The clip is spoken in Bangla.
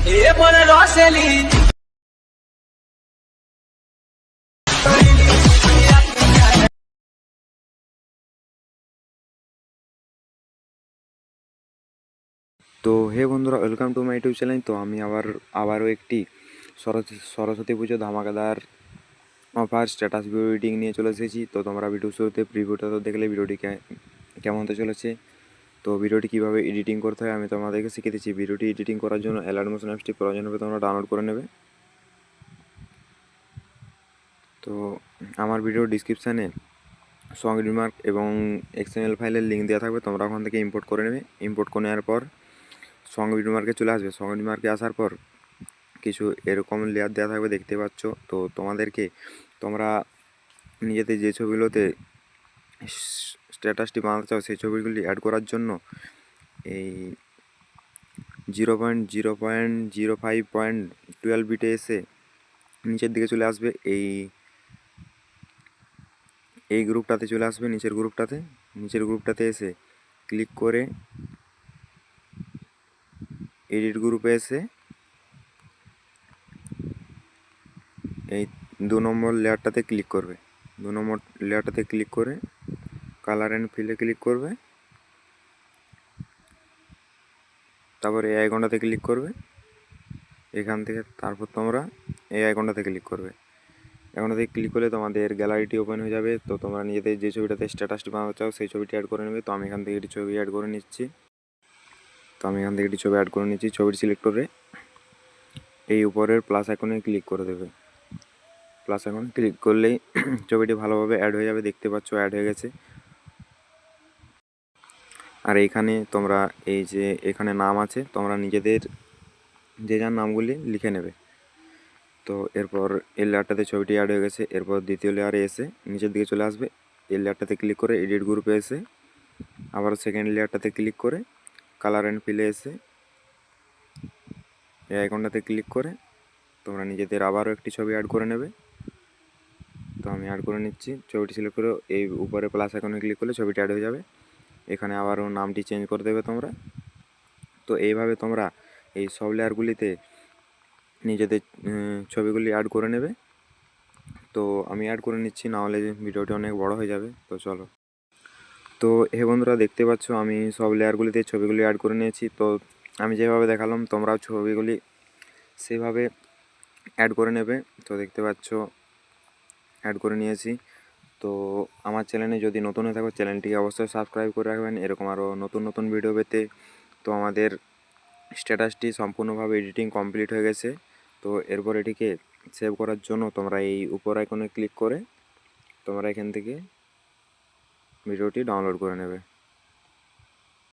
তো হে বন্ধুরা, welcome to my YouTube channel. তো আমি আবারও একটি সরস্বতী পুজো ধামাকাদার অফার স্ট্যাটাস ভিডিও এডিটিং নিয়ে চলে এসেছি। তো তোমরা ভিডিও শুরুতে প্রিভিউটা তো দেখলে ভিডিওটি কেমন হতে চলেছে। তো ভিডিওটি কীভাবে এডিটিং করতে হয় আমি তোমাদেরকে শিখিয়ে দিচ্ছি। ভিডিওটি এডিটিং করার জন্য অ্যালার্ট মোশন অ্যাপসটি প্রয়োজন হবে, তোমরা ডাউনলোড করে নেবে। তো আমার ভিডিও ডিসক্রিপশানে সং রিমার্ক এবং এক্সএমএল ফাইলের লিঙ্ক দেওয়া থাকবে, তোমরা ওখান থেকে ইম্পোর্ট করে নেবে। ইম্পোর্ট করে নেওয়ার পর সং রিমার্কে চলে আসবে। সং রিমার্কে আসার পর কিছু এরকম লেয়ার দেওয়া থাকবে, দেখতে পাচ্ছ। তো তোমরা নিজেদের যে ছবিগুলোতে স্ট্যাটাসটি বানাতে চাও সেই ছবিগুলি অ্যাড করার জন্য এই 0.0.05.12 বিটে এসে নিচের দিকে চলে আসবে। এই গ্রুপটাতে চলে আসবে, নিচের গ্রুপটাতে এসে ক্লিক করে এডিট গ্রুপে এসে এই 2 নম্বর লেয়ারটাতে ক্লিক করবে। 2 নম্বর লেয়ারটাতে ক্লিক করে কালার অ্যান্ড ফিলে ক্লিক করবে। তারপর এই আইকনটাতে ক্লিক করবে এখান থেকে। তারপর তোমরা এই আইকনটাতে ক্লিক করবে। আইকনটাতে ক্লিক করলে তোমাদের গ্যালারিটি ওপেন হয়ে যাবে। তো তোমরা নিজেদের যে ছবিটাতে স্ট্যাটাসটি বানাতে চাও সেই ছবিটি অ্যাড করে নেবে। তো আমি এখান থেকে একটি ছবি অ্যাড করে নিচ্ছি। ছবিটি সিলেক্ট করে এই উপরের প্লাস আইকনে ক্লিক করে দেবে। প্লাস আইকনে ক্লিক করলেই ছবিটি ভালোভাবে অ্যাড হয়ে যাবে, দেখতে পাচ্ছ অ্যাড হয়ে গেছে। আর এইখানে তোমরা এই যে এখানে নাম আছে, তোমরা নিজেদের যে যার নামগুলি লিখে নেবে। তো এরপর এই লেয়ারটাতে ছবিটি অ্যাড হয়ে গেছে। এরপর দ্বিতীয় লেয়ারে এসে নিচের দিকে চলে আসবে। এই লেয়ারটাতে ক্লিক করে এডিট গ্রুপে এসে আবার সেকেন্ড লেয়ারটাতে ক্লিক করে কালার অ্যান্ড ফিলে এসে এই আইকনটাতে ক্লিক করে তোমরা নিজেদের আবারও একটি ছবি অ্যাড করে নেবে। তো আমি অ্যাড করে নিচ্ছি। ছবিটি সিলেক্ট করে এই উপরে প্লাস আইকনে ক্লিক করলে ছবিটি অ্যাড হয়ে যাবে। এখানে আবারও নামটি চেঞ্জ করে দেবে তোমরা। তো এইভাবে তোমরা এই সব লেয়ারগুলিতে নিজেদের ছবিগুলি অ্যাড করে নেবে। তো আমি অ্যাড করে নিচ্ছি, নাহলে ভিডিওটি অনেক বড় হয়ে যাবে। তো চলো। তো হে বন্ধুরা, দেখতে পাচ্ছ আমি সব লেয়ারগুলিতে ছবিগুলি অ্যাড করে নিয়েছি। তো আমি যেভাবে দেখালাম তোমরাও ছবিগুলি সেভাবে অ্যাড করে নেবে। তো দেখতে পাচ্ছ অ্যাড করে নিয়েছি। তো আমার চ্যানেলে যদি নতুন হয়ে থাকো চ্যানেলটিকে অবশ্যই সাবস্ক্রাইব করে রাখবেন এরকম আরও নতুন নতুন ভিডিও পেতে। তো আমাদের স্ট্যাটাসটি সম্পূর্ণভাবে এডিটিং কমপ্লিট হয়ে গেছে। তো এরপর এটিকে সেভ করার জন্য তোমরা এই উপর আইকনে ক্লিক করে তোমরা এখান থেকে ভিডিওটি ডাউনলোড করে নেবে।